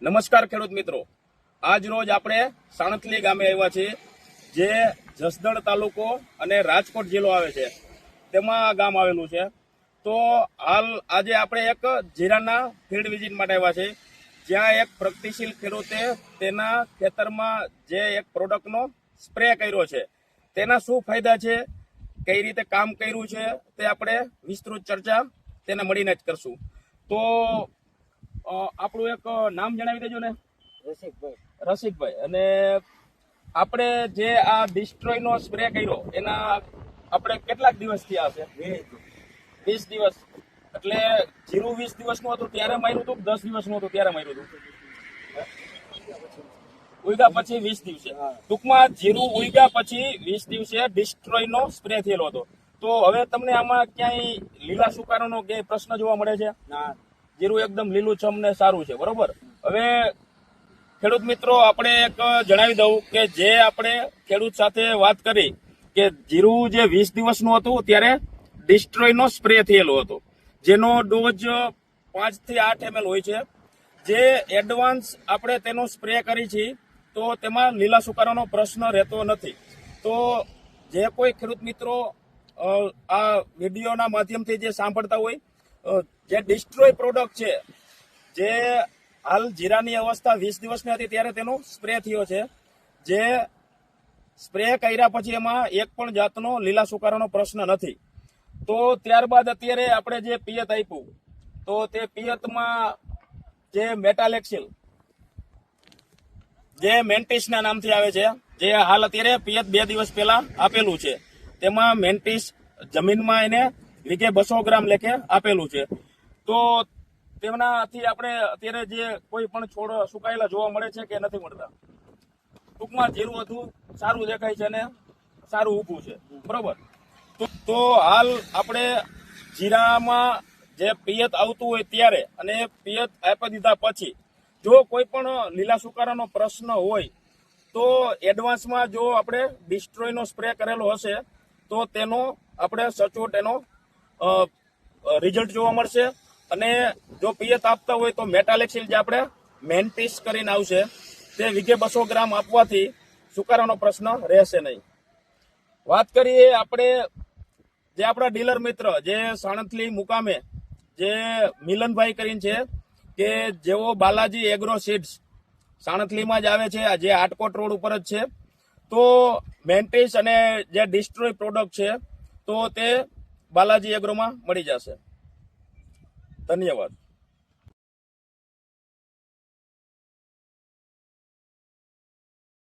નમસ્કાર ખેડૂત મિત્રો, આજ રોજ આપણે સાણથલી ગામે આવ્યા છીએ, જે જસદણ તાલુકો અને રાજકોટ જિલ્લો આવે છે તેમાં આ ગામ આવેલું છે. તો હાલ આજે આપણે એક જીરાના ફિલ્ડ વિઝિટ માટે આવ્યા છે, જ્યાં એક પ્રગતિશીલ ખેડૂતે તેના ખેતરમાં જે એક પ્રોડક્ટનો સ્પ્રે કર્યો છે તેના શું ફાયદા છે, કઈ રીતે કામ કર્યું છે તે આપણે વિસ્તૃત ચર્ચા તેને મળીને જ કરશું. તો આપણું એક નામ જણાવી દેજો ને. રસિકભાઈ. અને આપણે જે આ ડિસ્ટ્રોયનો સ્પ્રે કર્યો એના આપણે કેટલાક દિવસ થયા હશે? 20 દિવસ. એટલે જીરું 20 દિવસનું હતું ત્યારે માર્યું હતું, 10 દિવસનું હતું ત્યારે માર્યું હતું? ઉગ્યા પછી 20 દિવસે. ટૂંકમાં જીરું ઉગ્યા પછી 20 દિવસે ડિસ્ટ્રોયનો સ્પ્રે થયેલો હતો. તો હવે તમને આમાં ક્યાંય લીલા સુકારાનો ક્યાંય પ્રશ્ન જોવા મળે છે? જીરું એકદમ લીલુંછમ ને સારું છે, બરોબર. હવે ખેડૂત મિત્રો, આપણે એક જણાવી દઉં કે જે આપણે ખેડૂત સાથે વાત કરી કે જીરું જે 20 દિવસનું હતું ત્યારે ડિસ્ટ્રોયનો સ્પ્રે થયેલો હતો, જેનો ડોઝ 5 થી 8 ml હોય છે. જે એડવાન્સ આપણે તેનો સ્પ્રે કરી છે તો તેમાં લીલા સુકારાનો પ્રશ્ન રહેતો નથી. તો જે કોઈ ખેડૂત મિત્રો આ વિડીયોના માધ્યમથી જે સાંભળતા હોય, જે ડિસ્ટ્રોય પ્રોડક્ટ છે, જે હાલ જીરાની અવસ્થા 20 દિવસની હતી ત્યારે તેનો સ્પ્રે થયો છે, જે સ્પ્રે કર્યા પછી એમાં એક પણ જાતનો લીલા સુકારાનો પ્રશ્ન નથી. તો ત્યારબાદ અત્યારે આપણે જે પિયત આપ્યું, તો તે પિયતમાં જે મેટાલેક્સિલ, જે મેન્ટિસના નામથી આવે છે, જે હાલ અત્યારે પિયત 2 દિવસ પહેલા આપેલું છે, તેમાં મેન્ટિસ જમીનમાં એને વીઘે 200 ગ્રામ લેખે આપેલું છે. તો તેનાથી આપણે અત્યારે જે કોઈ પણ છોડ સુકાયેલા જોવા મળે છે કે નથી મળતા? ટૂંકમાં જીરું હતું સારું દેખાય છે અને સારું ઊભું છે, બરોબર. તો હાલ આપણે જીરામાં જે પિયત આવતું હોય ત્યારે અને પિયત આપી દીધા પછી જો કોઈ પણ લીલા સુકારાનો પ્રશ્ન હોય તો એડવાન્સમાં જો આપણે ડિસ્ટ્રોયનો સ્પ્રે કરેલો હશે તો તેનો આપણે સચોટ એનો રિઝલ્ટ જોવા મળશે. અને જો પિયત આપતા હોય તો મેટાલેક્સિલ, જે આપણે મેન્ટિસ કરીને આવશે, તે વીઘે 200 ગ્રામ આપવાથી સુકારાનો પ્રશ્ન રહેશે નહીં. વાત કરીએ આપણે જે આપણા ડીલર મિત્ર જે સાણથલી મુકામે જે મિલનભાઈ કરીને છે, કે જેઓ બાલાજી એગ્રો સીડ્સ સાણથલીમાં જ આવે છે, જે આટકોટ રોડ ઉપર જ છે. તો મેન્ટિસ અને જે ડિસ્ટ્રોય પ્રોડક્ટ છે તો તે બાલાજી એગ્રોમાં મળી જશે. ધન્યવાદ.